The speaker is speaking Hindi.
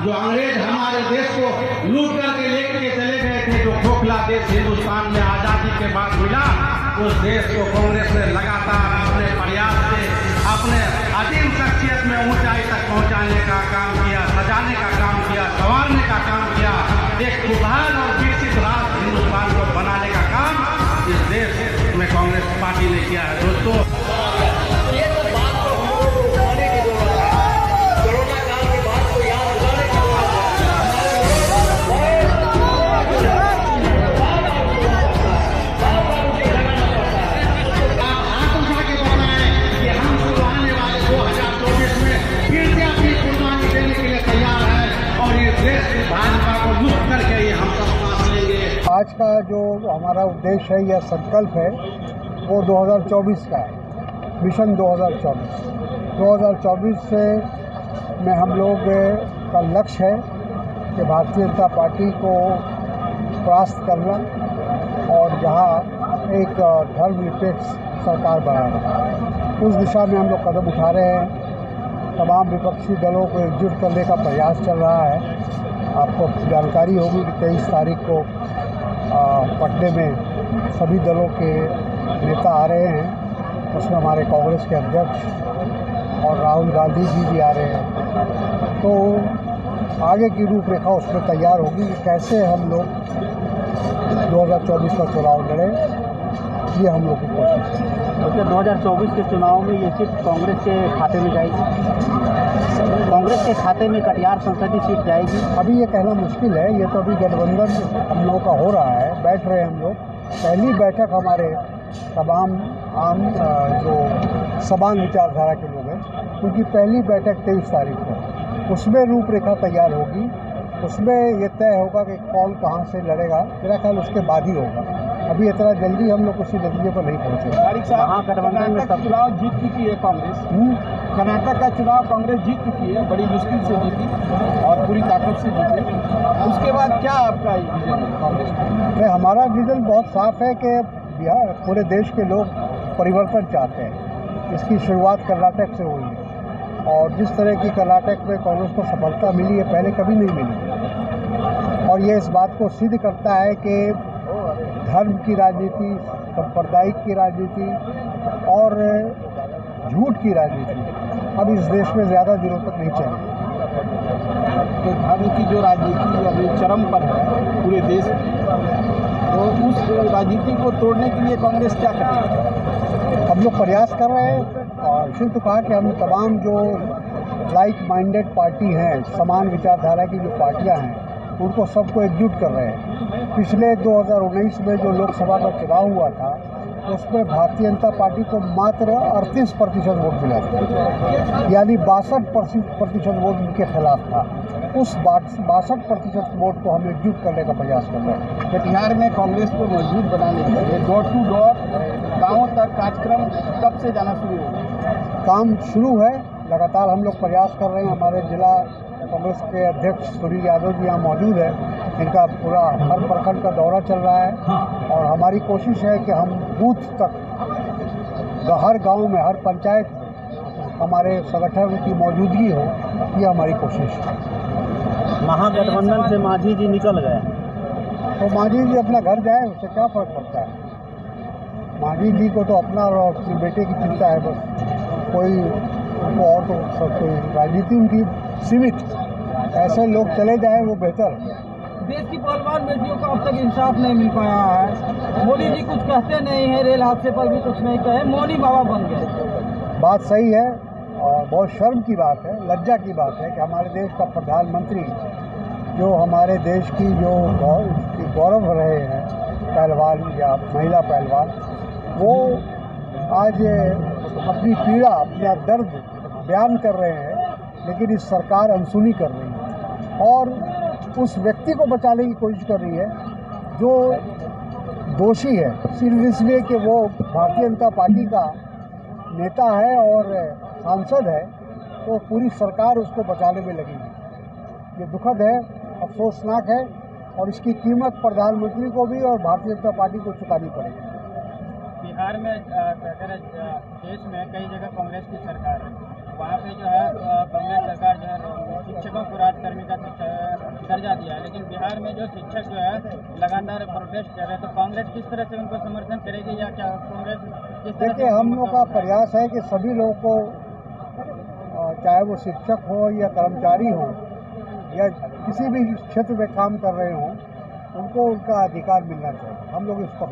जो अंग्रेज हमारे देश को लूट करके लेके चले गए थे, जो खोखला देश हिंदुस्तान में आजादी के बाद मिला, उस देश को कांग्रेस ने लगातार अपने प्रयास से अपने अजीम शख्सियत में ऊंचाई तक पहुंचाने का काम किया, सजाने का काम किया, संवारने का काम किया। एक खुशहाल और विकसित राष्ट्र हिंदुस्तान को बनाने का काम इस देश में कांग्रेस पार्टी ने किया है। दोस्तों, आज का जो हमारा उद्देश्य है या संकल्प है वो 2024 का है, मिशन 2024 से में हम लोग का लक्ष्य है कि भारतीय जनता पार्टी को परास्त करना और यहाँ एक धर्मनिरपेक्ष सरकार बनाना। उस दिशा में हम लोग कदम उठा रहे हैं। तमाम विपक्षी दलों को एकजुट करने का प्रयास चल रहा है। आपको जानकारी होगी कि 23 तारीख को पटने में सभी दलों के नेता आ रहे हैं। उसमें हमारे कांग्रेस के अध्यक्ष और राहुल गांधी जी भी आ रहे हैं। तो आगे की रूपरेखा उसमें तैयार होगी कि कैसे हम लोग 2024 का चुनाव लड़ें, ये हम लोग की कोशिश है। तो 2024 के चुनाव में ये सीट कांग्रेस के खाते में जाएगी, कांग्रेस के खाते में कटिहार संसदीय सीट जाएगी। अभी ये कहना मुश्किल है, ये तो अभी गठबंधन हम लोगों का हो रहा है, बैठ रहे हैं हम लोग। पहली बैठक हमारे तमाम आम जो समान विचारधारा के लोग हैं उनकी पहली बैठक 23 तारीख को, उसमें रूपरेखा तैयार होगी। उसमें ये तय होगा कि कौन कहाँ से लड़ेगा। मेरा ख्याल उसके बाद ही होगा। अभी इतना जल्दी हम लोग उसी नतीजे पर नहीं पहुँचे। महागठबंधन में सब चुनाव जीत चुकी है कांग्रेस। कर्नाटक का चुनाव कांग्रेस जीत चुकी है, बड़ी मुश्किल से जीती और पूरी ताकत से जीती। उसके बाद क्या आपका विजन है कांग्रेस का? हमारा विजन बहुत साफ है कि बिहार पूरे देश के लोग परिवर्तन चाहते हैं। इसकी शुरुआत कर्नाटक से हुई है और जिस तरह की कर्नाटक में कांग्रेस को सफलता मिली है पहले कभी नहीं मिली। और ये इस बात को सिद्ध करता है कि धर्म की राजनीति, सांप्रदायिक की राजनीति और झूठ की राजनीति अब इस देश में ज़्यादा दिनों तक नहीं चलेगी। तो धर्म की जो राजनीति अभी चरम पर है पूरे देश में, तो उस राजनीति को तोड़ने के लिए कांग्रेस क्या करेगी? हम लोग प्रयास कर रहे हैं और फिर तो कहा कि हम तमाम जो लाइक माइंडेड पार्टी हैं, समान विचारधारा की जो पार्टियां हैं, उनको सबको एकजुट कर रहे हैं। पिछले 2019 में जो लोकसभा का चुनाव हुआ था उसमें भारतीय जनता पार्टी को मात्र 38% वोट मिला था, यानी 62% वोट उनके खिलाफ था। उस 62% वोट को हम एकजुट करने का प्रयास कर रहे हैं। कटिहार में कांग्रेस को मजबूत बनाने के लिए डोर टू डोर गाँवों तक कार्यक्रम कब से जाना शुरू होगा? काम शुरू है, लगातार हम लोग प्रयास कर रहे हैं। हमारे जिला कांग्रेस के अध्यक्ष सुनील यादव जी यहाँ मौजूद है। इनका पूरा हर प्रखंड का दौरा चल रहा है और हमारी कोशिश है कि हम बूथ तक हर गांव में, हर पंचायत में हमारे संगठन की मौजूदगी हो, ये हमारी कोशिश है। महागठबंधन से मांझी जी निकल गए, तो मांझी जी अपना घर जाए, उससे क्या फर्क पड़ता है। मांझी जी को तो अपना और अपने बेटे की चिंता है बस। कोई उनको और तो सब कोई राजनीति उनकी सीमित, ऐसे लोग चले जाए वो बेहतर है। देश की पहलवान बेटियों को अब तक इंसाफ नहीं मिल पाया है। मोदी जी कुछ कहते नहीं है, रेल हादसे पर भी कुछ नहीं कहे, मौनी बाबा बन गए। बात सही है और बहुत शर्म की बात है, लज्जा की बात है कि हमारे देश का प्रधानमंत्री, जो हमारे देश की जो गौरव रहे हैं पहलवान या महिला पहलवान, वो आज अपनी पीड़ा, अपना दर्द बयान कर रहे हैं, लेकिन इस सरकार अनसुनी कर रही है और उस व्यक्ति को बचाने की कोशिश कर रही है जो दोषी है, सिर्फ इसलिए कि वो भारतीय जनता पार्टी का नेता है और सांसद है, तो पूरी सरकार उसको बचाने में लगी है। ये दुखद है, अफसोसनाक है और इसकी कीमत प्रधानमंत्री को भी और भारतीय जनता पार्टी को चुकानी पड़ेगी। बिहार में देश में कई जगह कांग्रेस की सरकार है, वहाँ पे जो है कांग्रेस सरकार जो है शिक्षकों को राजकर्मी का दर्जा दिया है, लेकिन बिहार में जो शिक्षक जो है लगातार प्रोटेस्ट कर रहे हैं, तो कांग्रेस किस तरह से उनको समर्थन करेगी या क्या कांग्रेस किस तरह? देखिए, हम लोग का प्रयास है कि सभी लोगों को, चाहे वो शिक्षक हो या कर्मचारी हो या किसी भी क्षेत्र में काम कर रहे हों, उनको उनका अधिकार मिलना चाहिए। हम लोग इस पर